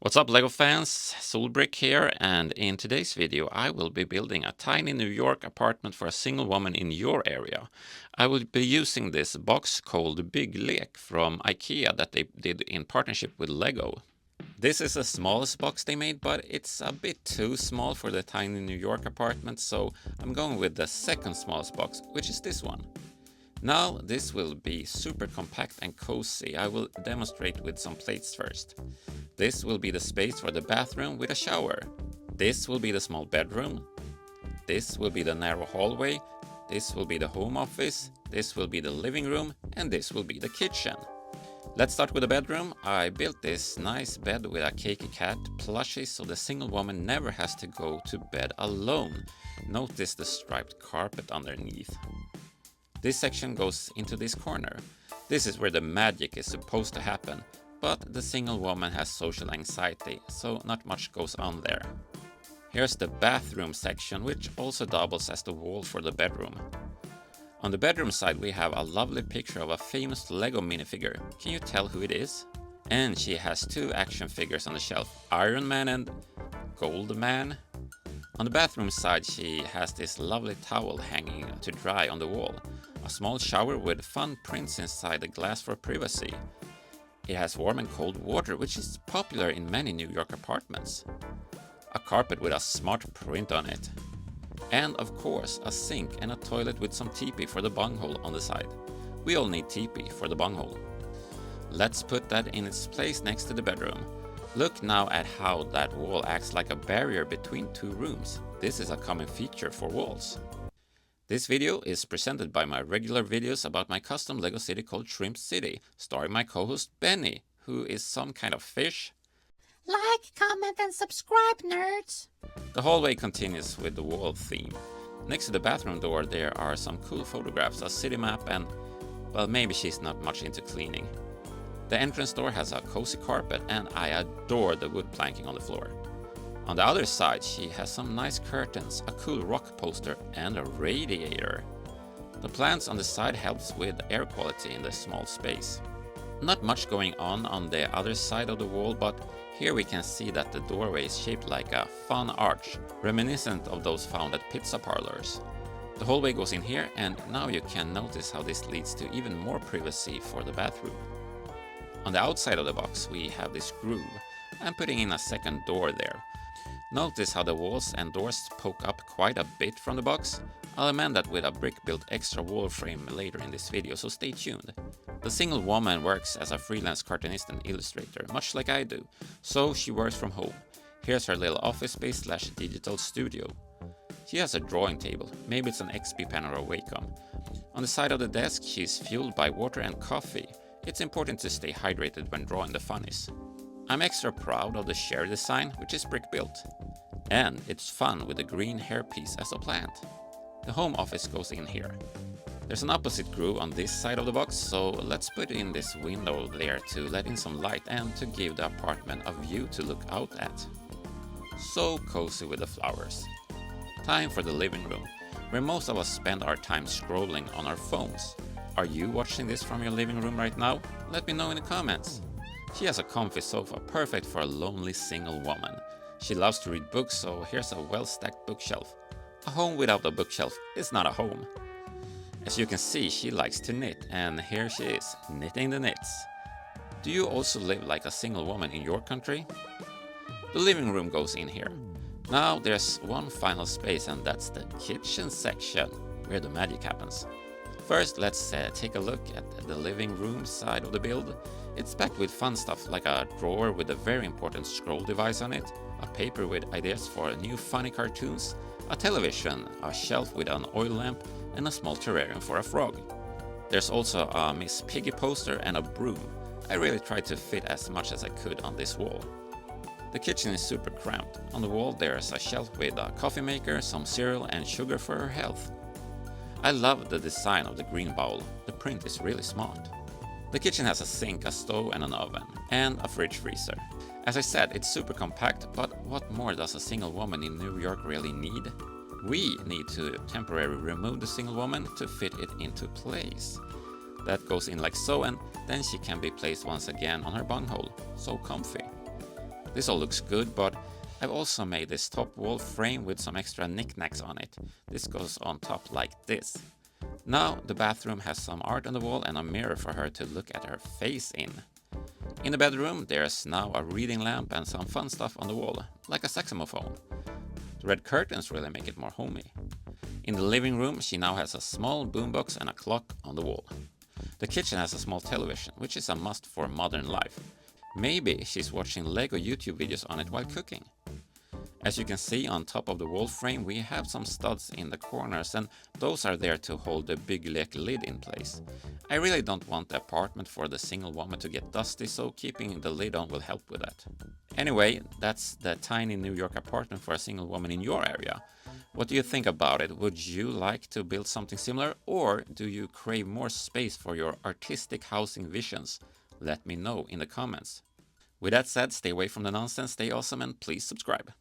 What's up LEGO fans, Solbrick here, and in today's video I will be building a tiny New York apartment for a single woman in your area. I will be using this box called Bygglek from IKEA that they did in partnership with LEGO. This is the smallest box they made, but it's a bit too small for the tiny New York apartment, so I'm going with the second smallest box, which is this one. Now this will be super compact and cozy. I will demonstrate with some plates first. This will be the space for the bathroom with a shower. This will be the small bedroom. This will be the narrow hallway. This will be the home office. This will be the living room, and this will be the kitchen. Let's start with the bedroom. I built this nice bed with a cakey cat plushie so the single woman never has to go to bed alone. Notice the striped carpet underneath. This section goes into this corner. This is where the magic is supposed to happen, but the single woman has social anxiety, so not much goes on there. Here's the bathroom section, which also doubles as the wall for the bedroom. On the bedroom side we have a lovely picture of a famous LEGO minifigure. Can you tell who it is? And she has two action figures on the shelf, Iron Man and Gold Man. On the bathroom side she has this lovely towel hanging to dry on the wall. A small shower with fun prints inside the glass for privacy. It has warm and cold water, which is popular in many New York apartments. A carpet with a smart print on it. And of course, a sink and a toilet with some teepee for the bunghole on the side. We all need teepee for the bunghole. Let's put that in its place next to the bedroom. Look now at how that wall acts like a barrier between two rooms. This is a common feature for walls. This video is presented by my regular videos about my custom LEGO city called Shrimp City, starring my co-host Benny, who is some kind of fish. Like, comment, and subscribe, nerds! The hallway continues with the wall theme. Next to the bathroom door there are some cool photographs, a city map, and, well, maybe she's not much into cleaning. The entrance door has a cozy carpet, and I adore the wood planking on the floor. On the other side she has some nice curtains, a cool rock poster, and a radiator. The plants on the side helps with air quality in the small space. Not much going on the other side of the wall, but here we can see that the doorway is shaped like a fun arch, reminiscent of those found at pizza parlors. The hallway goes in here, and now you can notice how this leads to even more privacy for the bathroom. On the outside of the box we have this groove. I'm putting in a second door there. Notice how the walls and doors poke up quite a bit from the box. I'll amend that with a brick-built extra wall frame later in this video, so stay tuned. The single woman works as a freelance cartoonist and illustrator, much like I do, so she works from home. Here's her little office space / digital studio. She has a drawing table, maybe it's an XP pen or a Wacom. On the side of the desk she's fueled by water and coffee. It's important to stay hydrated when drawing the funnies. I'm extra proud of the chair design, which is brick built. And it's fun with the green hairpiece as a plant. The home office goes in here. There's an opposite groove on this side of the box, so let's put in this window there to let in some light and to give the apartment a view to look out at. So cozy with the flowers. Time for the living room, where most of us spend our time scrolling on our phones. Are you watching this from your living room right now? Let me know in the comments. She has a comfy sofa, perfect for a lonely single woman. She loves to read books, so here's a well-stacked bookshelf. A home without a bookshelf is not a home. As you can see, she likes to knit, and here she is, knitting the knits. Do you also live like a single woman in your country? The living room goes in here. Now there's one final space, and that's the kitchen section, where the magic happens. First, let's take a look at the living room side of the build. It's packed with fun stuff like a drawer with a very important scroll device on it, a paper with ideas for new funny cartoons, a television, a shelf with an oil lamp, and a small terrarium for a frog. There's also a Miss Piggy poster and a broom. I really tried to fit as much as I could on this wall. The kitchen is super cramped. On the wall there's a shelf with a coffee maker, some cereal, and sugar for her health. I love the design of the green bowl. The print is really smart. The kitchen has a sink, a stove, and an oven, and a fridge freezer. As I said, it's super compact, but what more does a single woman in New York really need? We need to temporarily remove the single woman to fit it into place. That goes in like so, and then she can be placed once again on her bunghole. So comfy. This all looks good, but I've also made this top wall frame with some extra knickknacks on it. This goes on top like this. Now the bathroom has some art on the wall and a mirror for her to look at her face in. In the bedroom there's now a reading lamp and some fun stuff on the wall, like a saxophone. The red curtains really make it more homey. In the living room she now has a small boombox and a clock on the wall. The kitchen has a small television, which is a must for modern life. Maybe she's watching Lego YouTube videos on it while cooking. As you can see on top of the wall frame we have some studs in the corners, and those are there to hold the Bygglek lid in place. I really don't want the apartment for the single woman to get dusty, so keeping the lid on will help with that. Anyway, that's the tiny New York apartment for a single woman in your area. What do you think about it? Would you like to build something similar, or do you crave more space for your artistic housing visions? Let me know in the comments. With that said, stay away from the nonsense, stay awesome, and please subscribe.